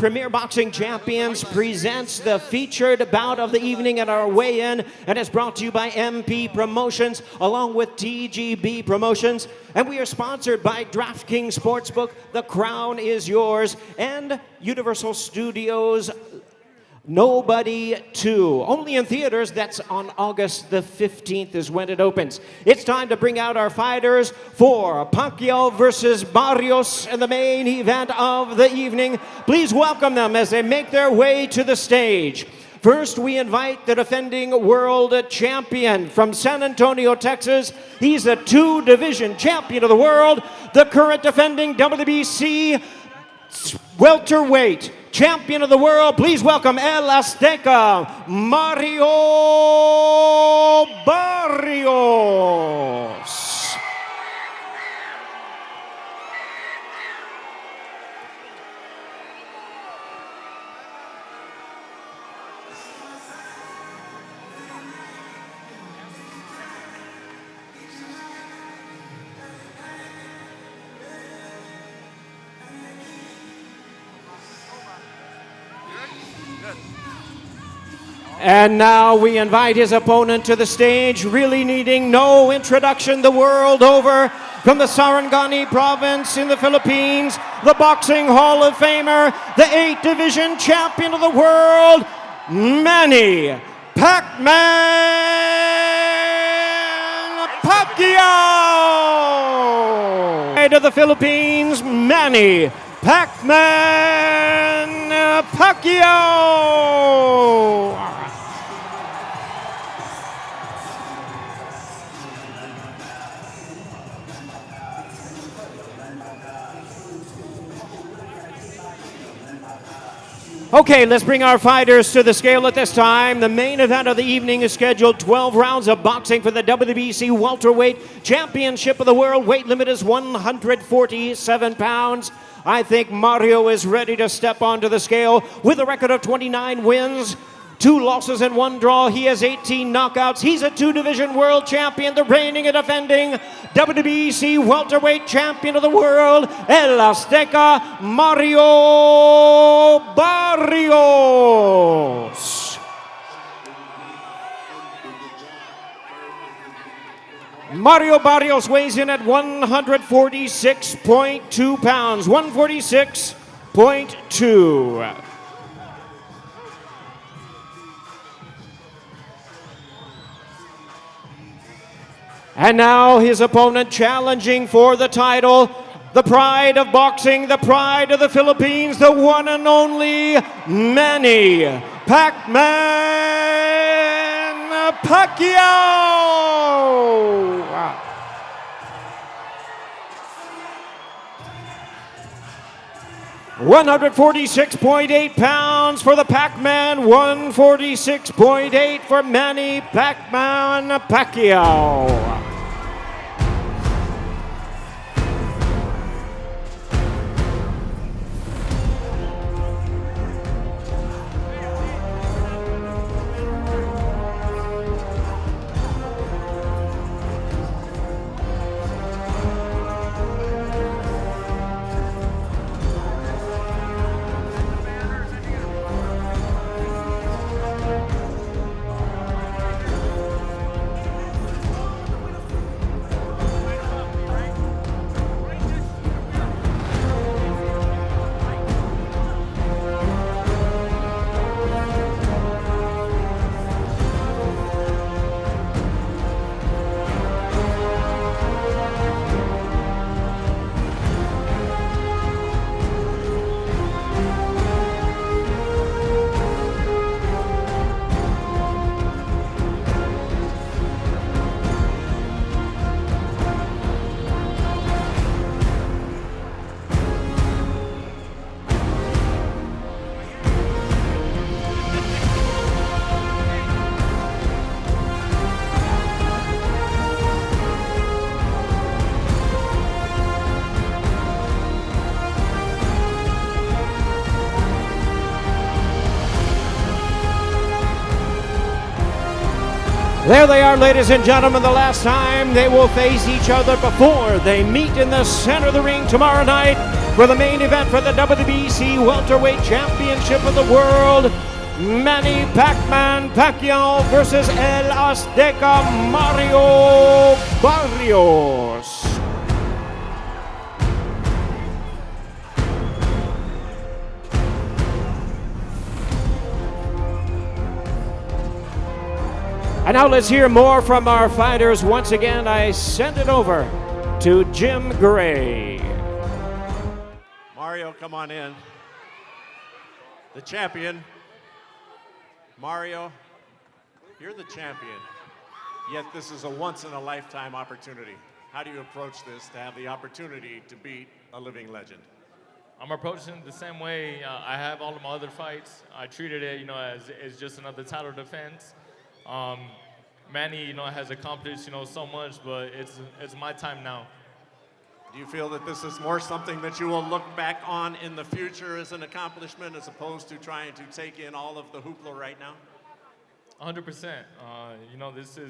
Premier Boxing Champions presents the featured bout of the evening at our weigh-in, and is brought to you by MP Promotions along with TGB Promotions. And we are sponsored by DraftKings Sportsbook, The Crown is Yours, and Universal Studios Nobody 2. Only in theaters. That's on August the 15th is when it opens. It's time to bring out our fighters for Pacquiao versus Barrios in the main event of the evening. Please welcome them as they make their way to the stage. First, we invite the defending world champion from San Antonio, Texas. He's a two-division champion of the world, the current defending WBC welterweight champion of the world. Please welcome El Azteca, Mario Barrios. And now we invite his opponent to the stage, really needing no introduction the world over. From the Sarangani province in the Philippines, the Boxing Hall of Famer, the 8th Division champion of the world, Manny Pacquiao! To the Philippines, Manny Pacquiao! Okay, let's bring our fighters to the scale at this time. The main event of the evening is scheduled 12 rounds of boxing for the WBC Welterweight Championship of the World. Weight limit is 147 pounds. I think Mario is ready to step onto the scale with a record of 29 wins, 2 losses and 1 draw. He has 18 knockouts. He's a two-division world champion, the reigning and defending WBC welterweight champion of the world, El Azteca, Mario Barrios. Mario Barrios weighs in at 146.2 pounds, 146.2. And now his opponent challenging for the title, the pride of boxing, the pride of the Philippines, the one and only Manny Pacquiao! Wow. $146.8 pounds for the Pac-Man, 146.8 for Manny Pac-Man Pacquiao. There they are, ladies and gentlemen, the last time they will face each other before they meet in the center of the ring tomorrow night. for the main event for the WBC Welterweight Championship of the World, Manny Pacquiao versus El Azteca Mario Barrios. And now let's hear more from our fighters. Once again, I send it over to Jim Gray. Mario, come on in. The champion. Mario, you're the champion, yet this is a once-in-a-lifetime opportunity. How do you approach this to have the opportunity to beat a living legend? I'm approaching it the same way I have all of my other fights. I treated it, as just another title defense. Manny, has accomplished, so much, but it's my time now. Do you feel that this is more something that you will look back on in the future as an accomplishment as opposed to trying to take in all of the hoopla right now? 100%.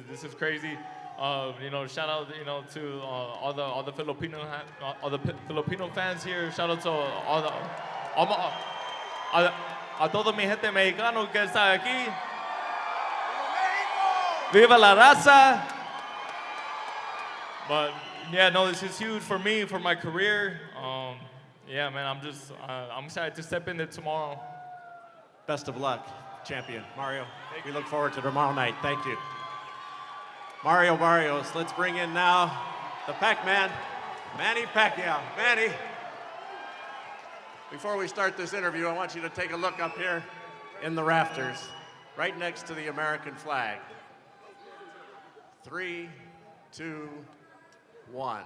This is crazy. Shout out, to all the Filipino fans here. Shout out to a toda mi gente mexicano que está aquí. Viva la raza! But yeah, no, this is huge for me, for my career. Yeah, man, I'm excited to step in there tomorrow. Best of luck, champion. Mario, we look forward to tomorrow night. Thank you. Mario Barrios, let's bring in now the Pac-Man, Manny Pacquiao. Manny, before we start this interview, I want you to take a look up here in the rafters, right next to the American flag. 3, 2, 1.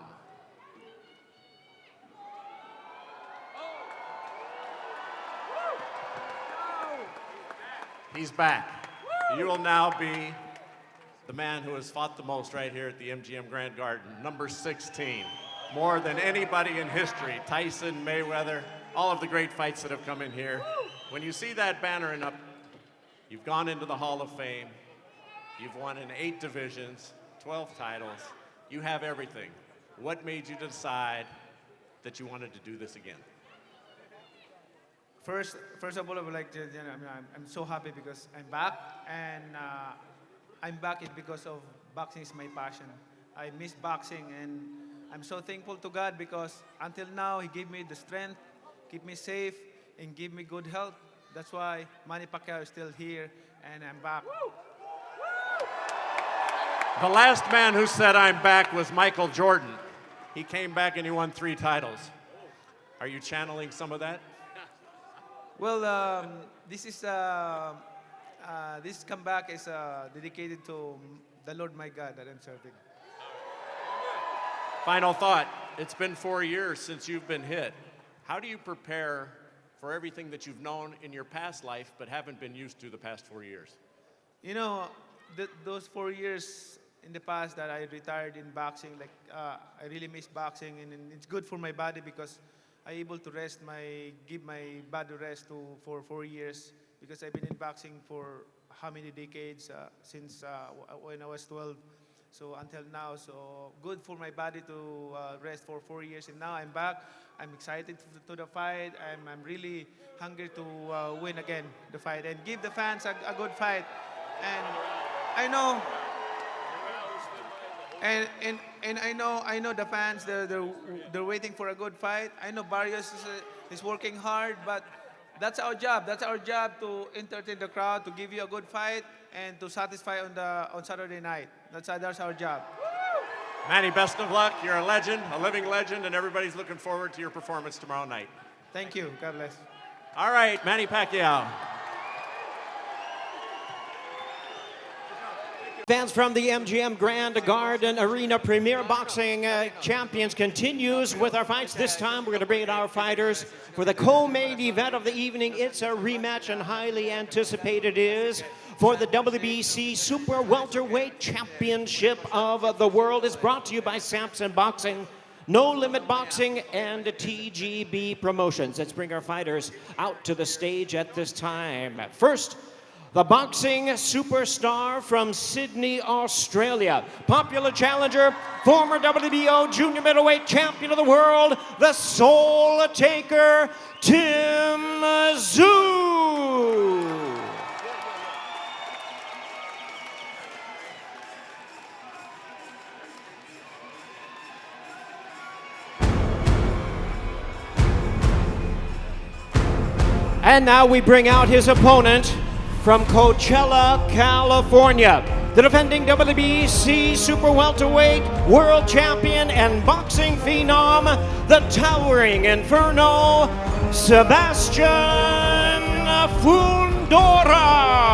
He's back. You will now be the man who has fought the most right here at the MGM Grand Garden, number 16. More than anybody in history, Tyson, Mayweather, all of the great fights that have come in here. When you see that banner up, you've gone into the Hall of Fame. You've won in 8 divisions, 12 titles. You have everything. What made you decide that you wanted to do this again? First of all, I would like to, I'm so happy because I'm back, and I'm back because of boxing is my passion. I miss boxing, and I'm so thankful to God because until now, He gave me the strength, keep me safe, and give me good health. That's why Manny Pacquiao is still here, and I'm back. Woo! The last man who said I'm back was Michael Jordan. He came back and he won 3 titles. Are you channeling some of that? Well, this comeback is dedicated to the Lord my God that I'm serving. Final thought. It's been 4 years since you've been hit. How do you prepare for everything that you've known in your past life but haven't been used to the past 4 years? Those 4 years in the past that I retired in boxing, I really miss boxing, and it's good for my body because I'm able to give my body rest for 4 years because I've been in boxing for how many decades, since when I was 12, so until now. So good for my body to rest for 4 years, and now I'm back. I'm excited to the fight. I'm really hungry to win again the fight and give the fans a good fight. And I know. And I know the fans, they're waiting for a good fight. I know Barrios is working hard, but that's our job. That's our job to entertain the crowd, to give you a good fight, and to satisfy on Saturday night. That's our job. Manny, best of luck. You're a legend, a living legend, and everybody's looking forward to your performance tomorrow night. Thank you. God bless. All right, Manny Pacquiao. Fans from the MGM Grand Garden Arena Premier Boxing Champions continues with our fights. This time we're going to bring in our fighters for the co-main event of the evening. It's a rematch, and highly anticipated is for the WBC Super Welterweight Championship of the World. It's brought to you by Samson Boxing, No Limit Boxing, and TGB Promotions. Let's bring our fighters out to the stage at this time. First, the boxing superstar from Sydney, Australia, popular challenger, former WBO junior middleweight champion of the world, the Soul Taker, Tim Tszyu. And now we bring out his opponent from Coachella, California, the defending WBC super welterweight world champion and boxing phenom, the towering inferno, Sebastian Fundora.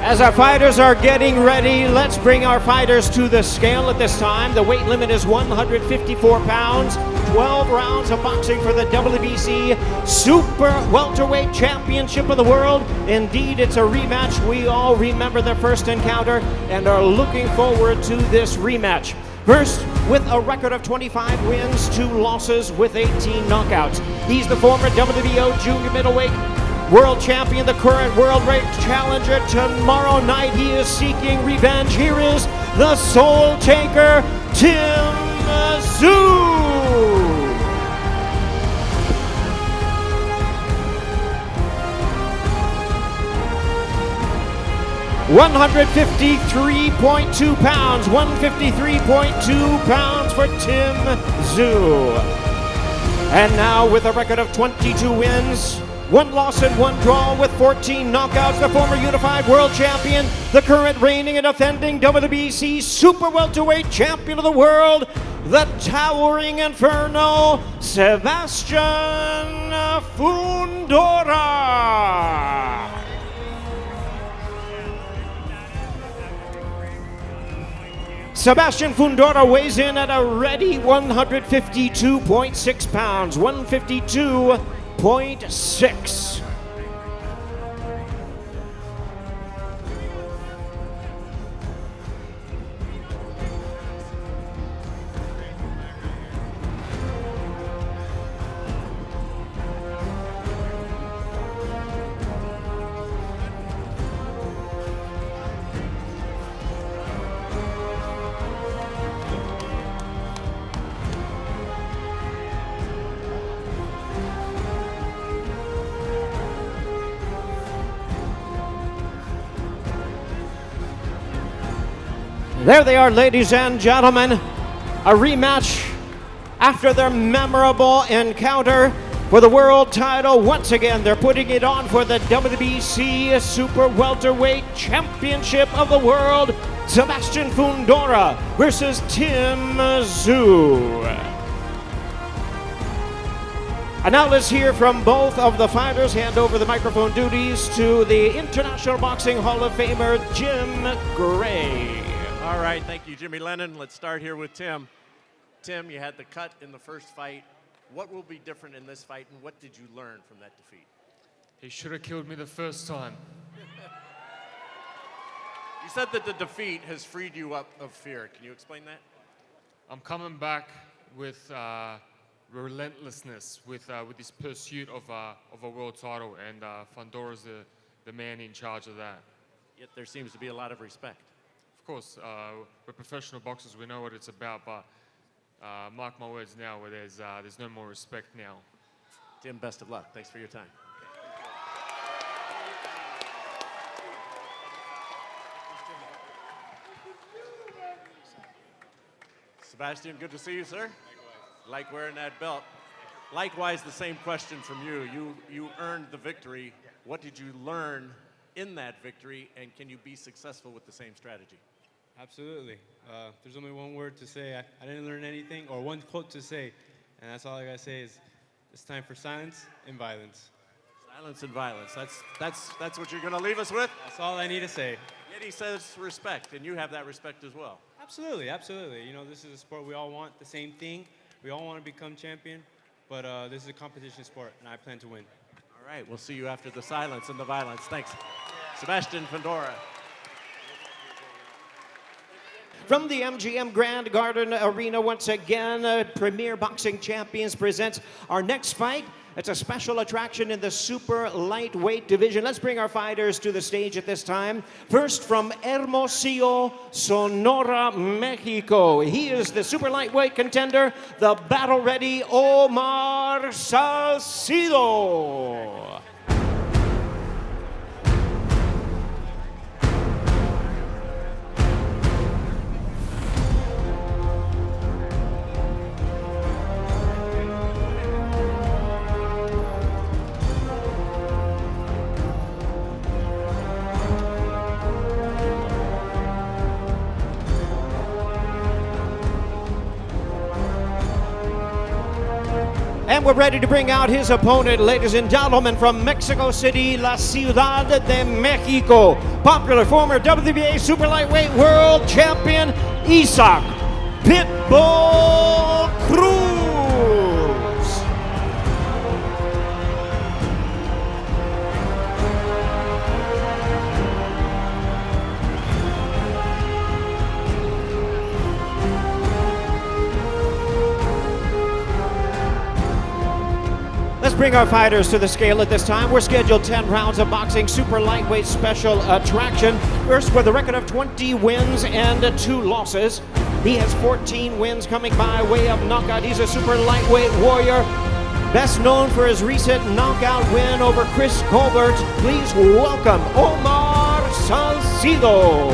As our fighters are getting ready, let's bring our fighters to the scale at this time. The weight limit is 154 pounds, 12 rounds of boxing for the WBC Super Welterweight Championship of the World. Indeed, it's a rematch. We all remember their first encounter and are looking forward to this rematch. First, with a record of 25 wins, 2 losses with 18 knockouts. He's the former WBO junior middleweight world champion, the current world rank challenger. Tomorrow night he is seeking revenge. Here is the Soul Taker, Tim Tszyu. 153.2 pounds, 153.2 pounds for Tim Tszyu. And now with a record of 22 wins, 1 loss and 1 draw with 14 knockouts, the former unified world champion, the current reigning and defending WBC Super Welterweight Champion of the World, the towering inferno, Sebastian Fundora. Sebastian Fundora weighs in at a ready 152.6 pounds, 152.6. There they are, ladies and gentlemen. A rematch after their memorable encounter for the world title. Once again, they're putting it on for the WBC Super Welterweight Championship of the World. Sebastian Fundora versus Tim Tszyu. And now let's hear from both of the fighters. Hand over the microphone duties to the International Boxing Hall of Famer, Jim Gray. All right, thank you, Jimmy Lennon. Let's start here with Tim. Tim, you had the cut in the first fight. What will be different in this fight, and what did you learn from that defeat? He should have killed me the first time. You said that the defeat has freed you up of fear. Can you explain that? I'm coming back with relentlessness, with this pursuit of a world title, and Fundora's the man in charge of that. Yet there seems to be a lot of respect. Of course, we're professional boxers. We know what it's about, but mark my words now, where there's no more respect now. Tim, best of luck. Thanks for your time. Sebastian, good to see you, sir. Like wearing that belt. Likewise, the same question from you. You earned the victory. What did you learn in that victory, and can you be successful with the same strategy? Absolutely. There's only one word to say. I didn't learn anything, or one quote to say, and that's all I gotta say is, it's time for silence and violence. Silence and violence. That's what you're gonna leave us with? That's all I need to say. Yet he says respect, and you have that respect as well. Absolutely, absolutely. You know, this is a sport we all want the same thing. We all want to become champion, but this is a competition sport, and I plan to win. All right, we'll see you after the silence and the violence. Thanks. Sebastian Fundora. From the MGM Grand Garden Arena once again, Premier Boxing Champions presents our next fight. It's a special attraction in the super lightweight division. Let's bring our fighters to the stage at this time. First from Hermosillo, Sonora, Mexico. He is the super lightweight contender, the battle-ready Omar Salcido. And we're ready to bring out his opponent, ladies and gentlemen, from Mexico City, La Ciudad de Mexico. Popular former WBA Super Lightweight World Champion, Isaac Pitbull Cruz. Let's bring our fighters to the scale at this time. We're scheduled 10 rounds of boxing, super lightweight special attraction. First, with a record of 20 wins and 2 losses. He has 14 wins coming by way of knockout. He's a super lightweight warrior, best known for his recent knockout win over Chris Colbert. Please welcome Omar Salcido.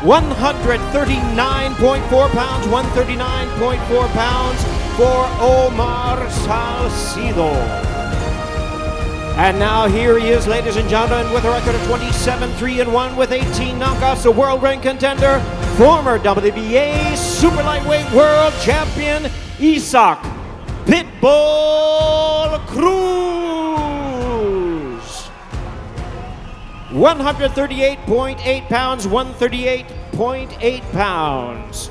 139.4 pounds, 139.4 pounds for Omar Salcido. And now here he is, ladies and gentlemen, with a record of 27-3-1 with 18 knockouts, the world rank contender, former WBA Super Lightweight World Champion, Isaac Pitbull Cruz. 138.8 pounds, 138.8 pounds.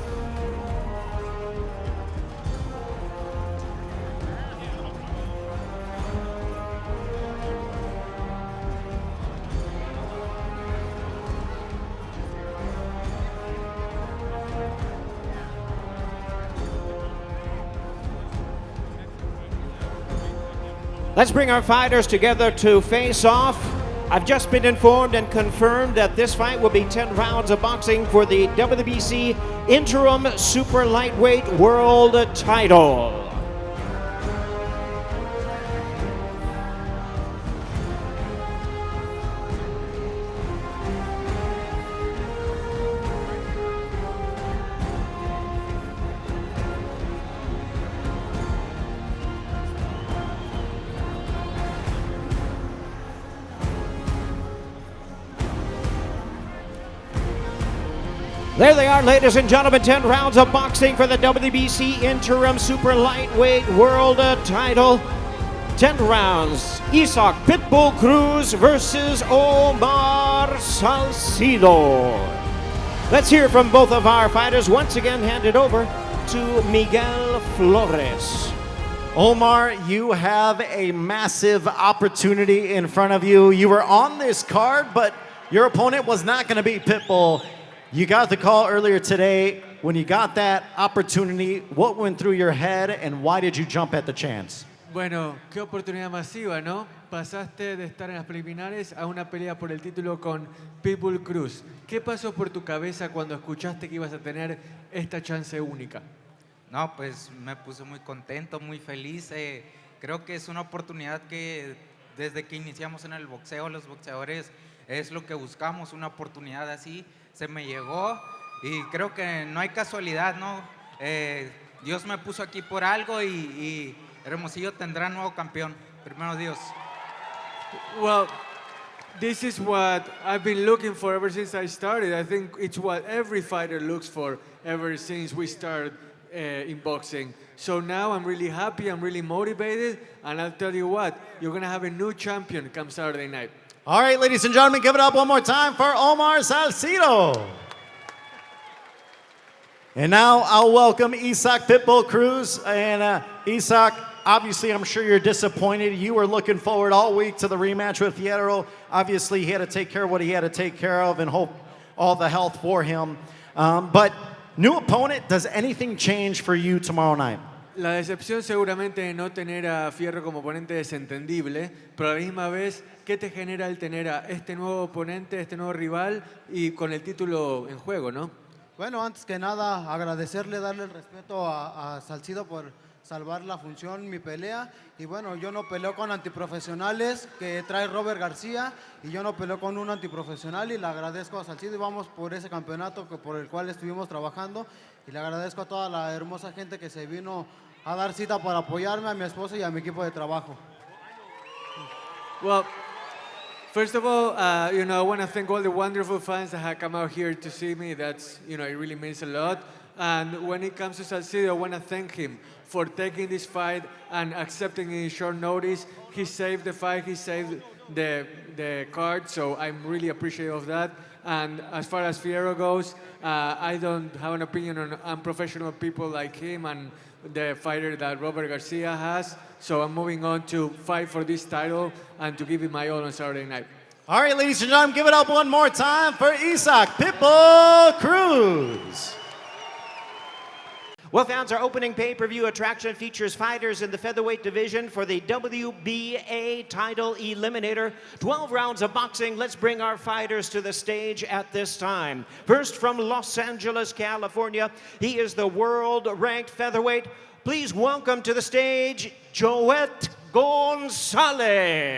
Let's bring our fighters together to face off. I've just been informed and confirmed that this fight will be 10 rounds of boxing for the WBC Interim Super Lightweight World Title. There they are, ladies and gentlemen, 10 rounds of boxing for the WBC Interim Super Lightweight World Title. 10 rounds, Isaac Pitbull Cruz versus Omar Salcido. Let's hear from both of our fighters. Once again, hand it over to Miguel Flores. Omar, you have a massive opportunity in front of you. You were on this card, but your opponent was not going to be Pitbull. You got the call earlier today. When you got that opportunity, what went through your head and why did you jump at the chance? Bueno, qué oportunidad masiva, ¿no? Pasaste de estar en las preliminares a una pelea por el título con Pitbull Cruz. ¿Qué pasó por tu cabeza cuando escuchaste que ibas a tener esta chance única? No, pues me puse muy contento, muy feliz. Creo que es una oportunidad que desde que iniciamos en el boxeo, los boxeadores, es lo que buscamos, una oportunidad así. Se me llegó y creo que no hay casualidad, ¿no? Dios me puso aquí por algo y Hermosillo tendrá nuevo campeón. Primero Dios. Well, this is what I've been looking for ever since I started. I think it's what every fighter looks for ever since we started in boxing. So now I'm really happy, I'm really motivated, and I'll tell you what, you're going to have a new champion come Saturday night. All right, ladies and gentlemen, give it up one more time for Omar Salcido. And now I'll welcome Isaac Pitbull Cruz. And Isaac, obviously I'm sure you're disappointed. You were looking forward all week to the rematch with Figueroa. Obviously he had to take care of what he had to take care of and hope all the health for him. But new opponent, does anything change for you tomorrow night? La decepción seguramente de no tener a Fierro como oponente es entendible, pero a la misma vez, ¿qué te genera el tener a este nuevo oponente, este nuevo rival y con el título en juego, no? Bueno, antes que nada, agradecerle, darle el respeto a Salcido por salvar la función, mi pelea. Y bueno, yo no peleo con antiprofesionales que trae Robert García y yo no peleo con un antiprofesional y le agradezco a Salcido y vamos por ese campeonato por el cual estuvimos trabajando y le agradezco a toda la hermosa gente que se vino a dar cita para apoyarme, a mi esposa y a mi equipo de trabajo. Well, first of all, I want to thank all the wonderful fans that have come out here to see me. That's, it really means a lot. And when it comes to Salcido, I want to thank him for taking this fight and accepting it in short notice. He saved the fight, he saved the card, so I'm really appreciative of that. And as far as Fierro goes, I don't have an opinion on unprofessional people like him and the fighter that Robert Garcia has. So I'm moving on to fight for this title and to give it my all on Saturday night. All right, ladies and gentlemen, give it up one more time for Isaac Pitbull Cruz. Well, fans, our opening pay-per-view attraction features fighters in the featherweight division for the WBA title eliminator. 12 rounds of boxing. Let's bring our fighters to the stage at this time. First, from Los Angeles, California, he is the world-ranked featherweight. Please welcome to the stage, Joet Gonzalez.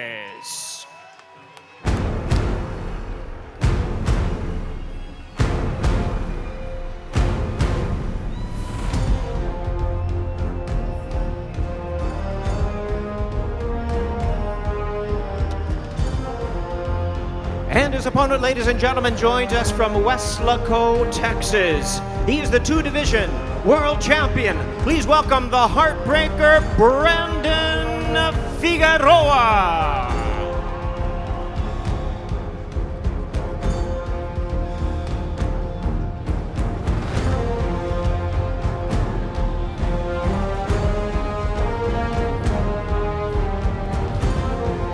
And his opponent, ladies and gentlemen, joins us from Weslaco, Texas. He is the two-division world champion. Please welcome the Heartbreaker, Brandon Figueroa.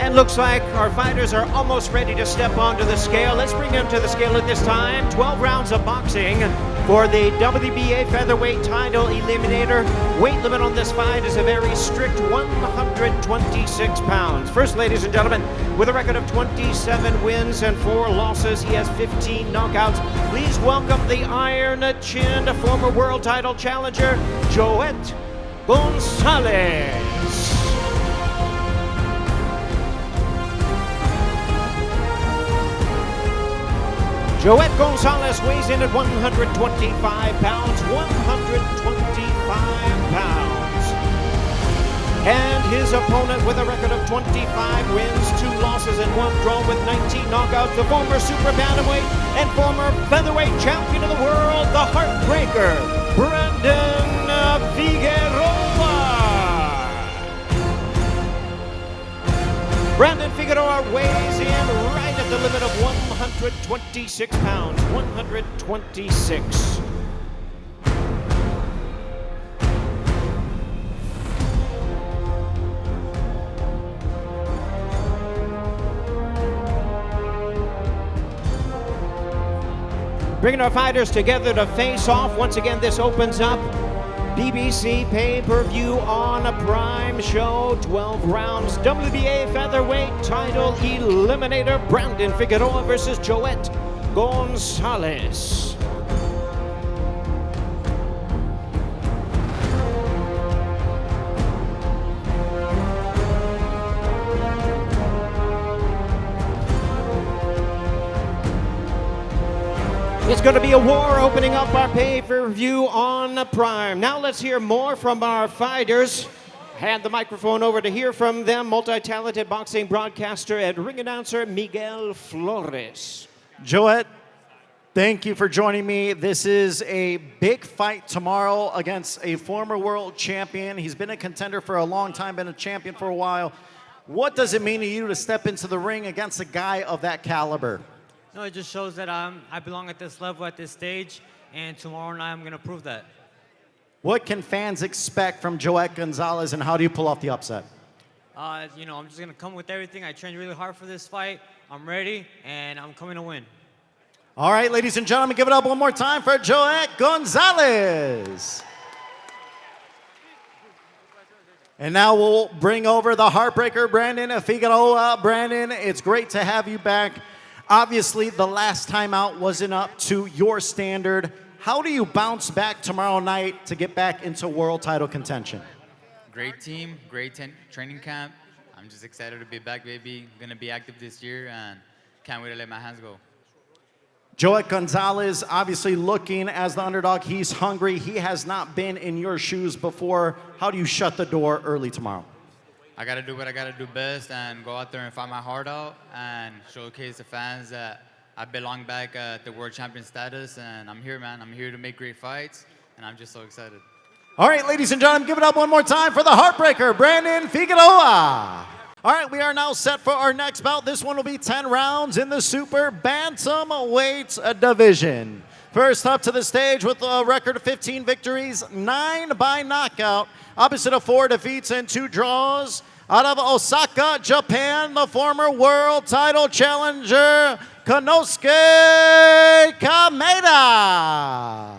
And looks like our fighters are almost ready to step onto the scale. Let's bring them to the scale at this time. 12 rounds of boxing for the WBA featherweight title eliminator. Weight limit on this fight is a very strict 126 pounds. First, ladies and gentlemen, with a record of 27 wins and 4 losses, he has 15 knockouts. Please welcome the iron-chinned former world title challenger, Joet Gonzalez. Joet Gonzalez weighs in at 125 pounds, 125 pounds. And his opponent with a record of 25 wins, 2 losses, and 1 draw with 19 knockouts, the former super bantamweight and former featherweight champion of the world, the Heartbreaker, Brandon Figueroa. Brandon Figueroa weighs in right at the limit of 126 pounds, 126. Bringing our fighters together to face off. Once again, this opens up BBC pay-per-view on a Prime show, 12 rounds, WBA featherweight title eliminator, Brandon Figueroa versus Joet Gonzalez. It's going to be a war opening up our pay-per-view on Prime. Now let's hear more from our fighters. Hand the microphone over to hear from them, multi-talented boxing broadcaster and ring announcer Miguel Flores. Joet, thank you for joining me. This is a big fight tomorrow against a former world champion. He's been a contender for a long time, been a champion for a while. What does it mean to you to step into the ring against a guy of that caliber? No, it just shows that I belong at this level, at this stage, and tomorrow night I'm going to prove that. What can fans expect from Joet Gonzalez, and how do you pull off the upset? You know, I'm just going to come with everything. I trained really hard for this fight. I'm ready, and I'm coming to win. All right, ladies and gentlemen, give it up one more time for Joet Gonzalez. And now we'll bring over the Heartbreaker, Brandon Figueroa. Brandon, it's great to have you back. Obviously, the last time out wasn't up to your standard. How do you bounce back tomorrow night to get back into world title contention? Great team, great training camp. I'm just excited to be back, baby. Gonna be active this year and can't wait to let my hands go. Joet Gonzalez, obviously looking as the underdog. He's hungry. He has not been in your shoes before. How do you shut the door early tomorrow? I gotta do what I gotta do best and go out there and fight my heart out and showcase the fans that I belong back at the world champion status. And I'm here, man. I'm here to make great fights, and I'm just so excited. All right, ladies and gentlemen, give it up one more time for the Heartbreaker, Brandon Figueroa. All right, we are now set for our next bout. This one will be 10 rounds in the super bantamweight division. First up to the stage with a record of 15 victories, 9 by knockout, opposite of 4 defeats and 2 draws. Out of Osaka, Japan, the former world title challenger, Konosuke Kameda.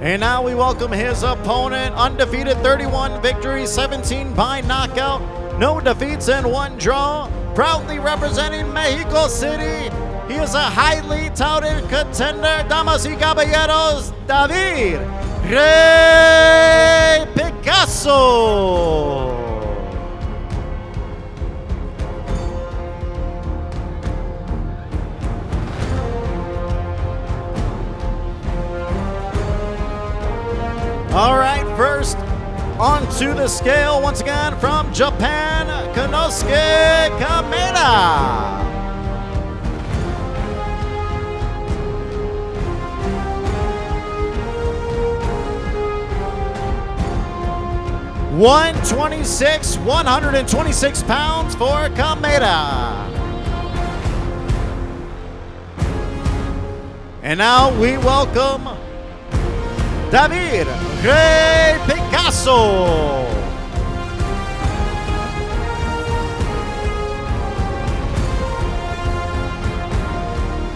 And now we welcome his opponent, undefeated, 31 victories, 17 by knockout, no defeats and 1 draw, proudly representing Mexico City. He is a highly touted contender, damas y caballeros, David Rey Picasso. All right, first onto the scale, once again from Japan, Konosuke Kameda. (126, 126 pounds for Kameda. And now we welcome David Rey Picasso.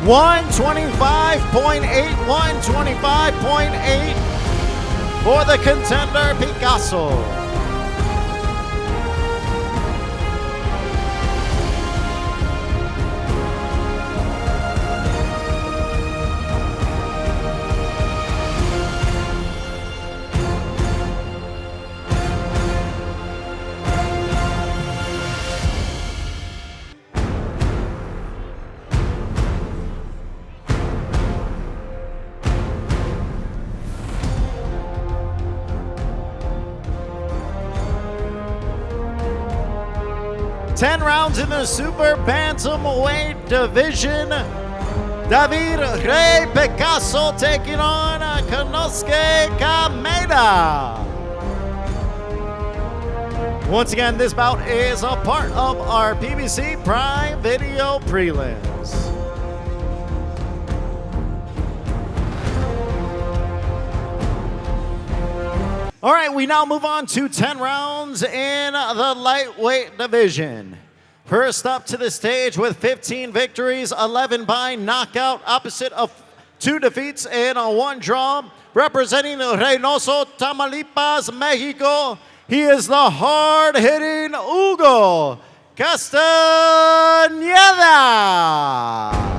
(125.8, 125.8 for the contender Picasso. Ten rounds in the super bantamweight division. David Rey Picasso taking on Konosuke Kameda. Once again, this bout is a part of our PBC Prime Video prelims. All right, we now move on to 10 rounds in the lightweight division. First up to the stage with 15 victories, 11 by knockout, opposite of 2 defeats and 1 draw, representing Reynoso, Tamaulipas, Mexico. He is the hard-hitting Hugo Castañeda.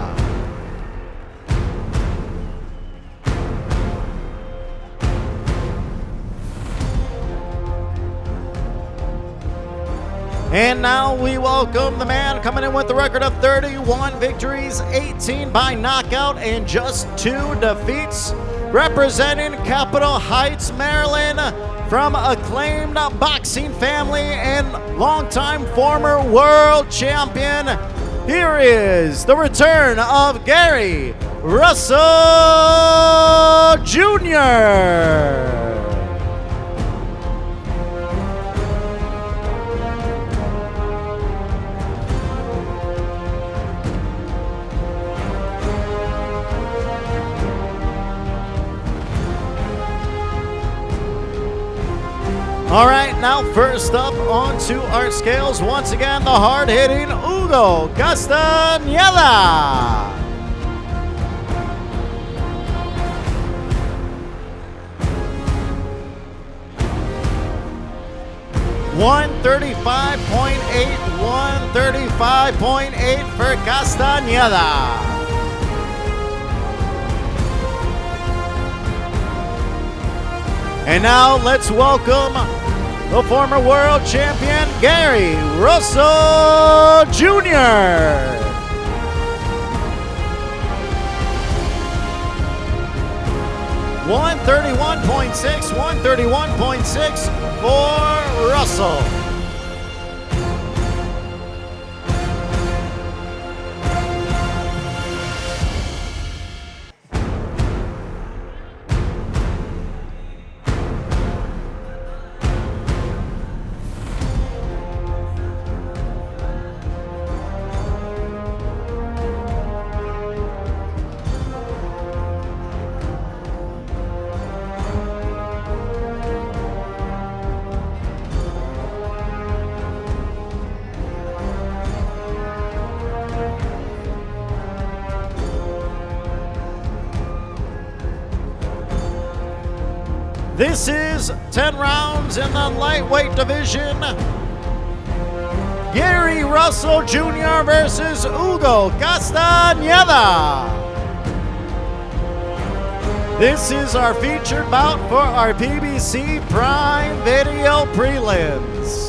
And now we welcome the man coming in with the record of 31 victories, 18 by knockout, and just 2 defeats. Representing Capitol Heights, Maryland, from acclaimed boxing family and longtime former world champion, here is the return of Gary Russell Jr. All right, now first up onto our scales, once again, the hard-hitting Hugo Castañeda. 135.8, 135.8 for Castañeda. And now let's welcome the former world champion, Gary Russell Jr. 131.6, 131.6 for Russell. This is 10 rounds in the lightweight division. Gary Russell Jr. versus Hugo Castañeda. This is our featured bout for our PBC Prime Video Prelims.